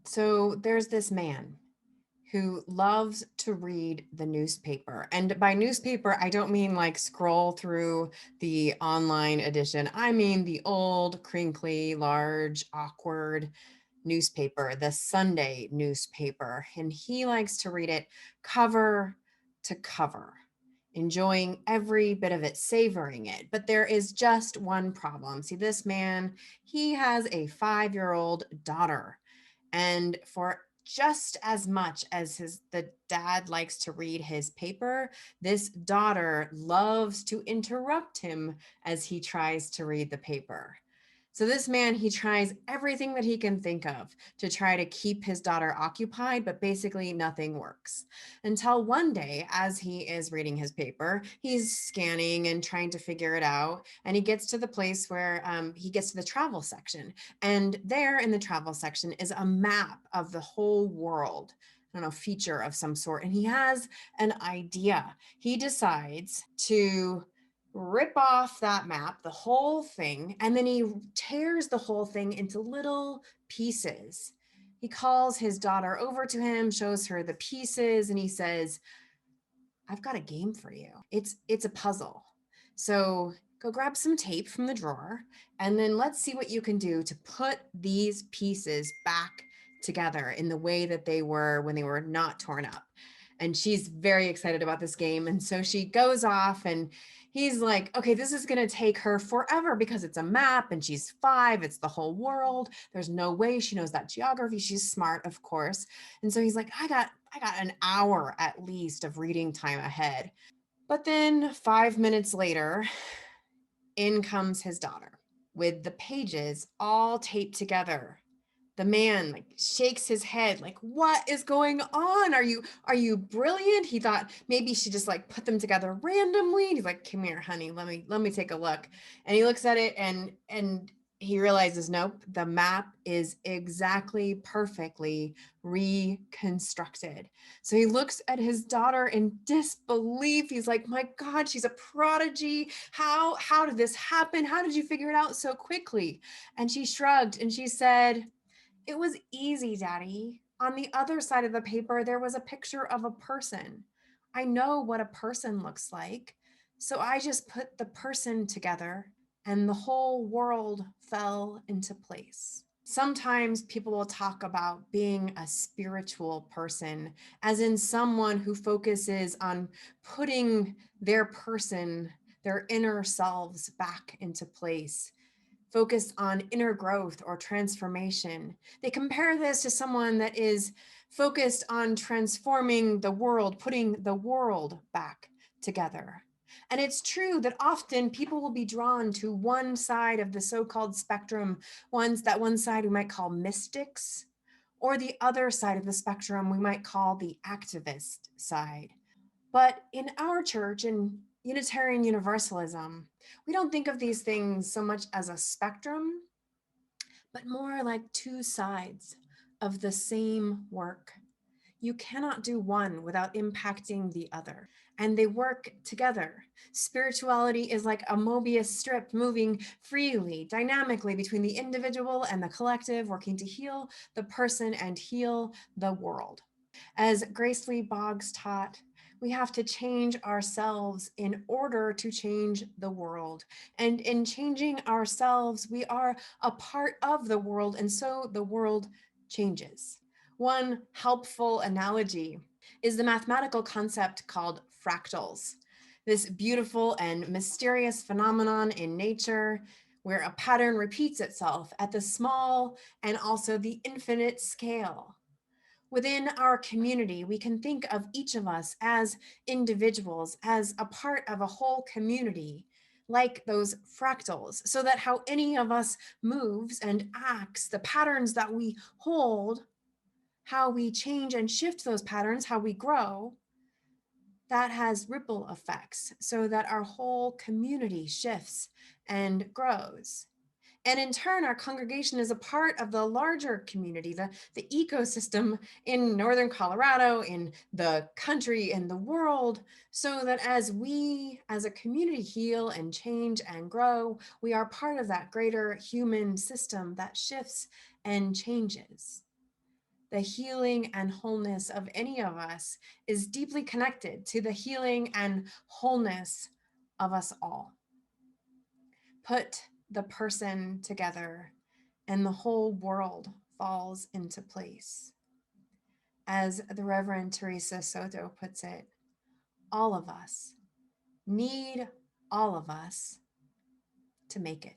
So there's this man who loves to read the newspaper. And by newspaper, I don't mean like scroll through the online edition. I mean the old, crinkly, large, awkward newspaper, the Sunday newspaper. And he likes to read it cover to cover, enjoying every bit of it, savoring it. But there is just one problem. See, this man, he has a 5-year-old daughter. And for just as much as the dad likes to read his paper, this daughter loves to interrupt him as he tries to read the paper. So this man, he tries everything that he can think of to try to keep his daughter occupied, but basically nothing works. Until one day, as he is reading his paper, he's scanning and trying to figure it out. And he gets to the place where he gets to the travel section. And there in the travel section is a map of the whole world. I don't know, feature of some sort. And he has an idea. He decides to rip off that map, the whole thing, and then he tears the whole thing into little pieces. He calls his daughter over to him, shows her the pieces, and he says, "I've got a game for you. It's a puzzle. So go grab some tape from the drawer, and then let's see what you can do to put these pieces back together in the way that they were when they were not torn up." And she's very excited about this game. And so she goes off and he's like, okay, this is going to take her forever because it's a map and she's 5. It's the whole world. There's no way she knows that geography. She's smart, of course. And so he's like, I got an hour at least of reading time ahead. But then 5 minutes later, in comes his daughter with the pages all taped together. The man like shakes his head like, what is going on? Are you brilliant? He thought maybe she just like put them together randomly. And he's like, come here, honey, let me take a look. And he looks at it and he realizes, nope, the map is exactly perfectly reconstructed. So he looks at his daughter in disbelief. He's like, my God, she's a prodigy. How did this happen? How did you figure it out so quickly? And she shrugged and she said, it was easy, Daddy. On the other side of the paper, there was a picture of a person. I know what a person looks like. So I just put the person together and the whole world fell into place. Sometimes people will talk about being a spiritual person, as in someone who focuses on putting their person, their inner selves back into place, focused on inner growth or transformation. They compare this to someone that is focused on transforming the world, putting the world back together. And it's true that often people will be drawn to one side of the so-called spectrum, that one side we might call mystics, or the other side of the spectrum we might call the activist side. But in our church, in Unitarian Universalism, we don't think of these things so much as a spectrum, but more like two sides of the same work. You cannot do one without impacting the other, and they work together. Spirituality is like a Mobius strip moving freely, dynamically between the individual and the collective, working to heal the person and heal the world. As Lee Boggs taught, we have to change ourselves in order to change the world. And in changing ourselves, we are a part of the world, and so the world changes. One helpful analogy is the mathematical concept called fractals, this beautiful and mysterious phenomenon in nature where a pattern repeats itself at the small and also the infinite scale. Within our community, we can think of each of us as individuals, as a part of a whole community, like those fractals, so that how any of us moves and acts, the patterns that we hold, how we change and shift those patterns, how we grow, that has ripple effects so that our whole community shifts and grows. And in turn, our congregation is a part of the larger community, the ecosystem in Northern Colorado, in the country, in the world, so that as we as a community heal and change and grow, we are part of that greater human system that shifts and changes. The healing and wholeness of any of us is deeply connected to the healing and wholeness of us all. Put the person together, and the whole world falls into place. As the Reverend Teresa Soto puts it, all of us need all of us to make it.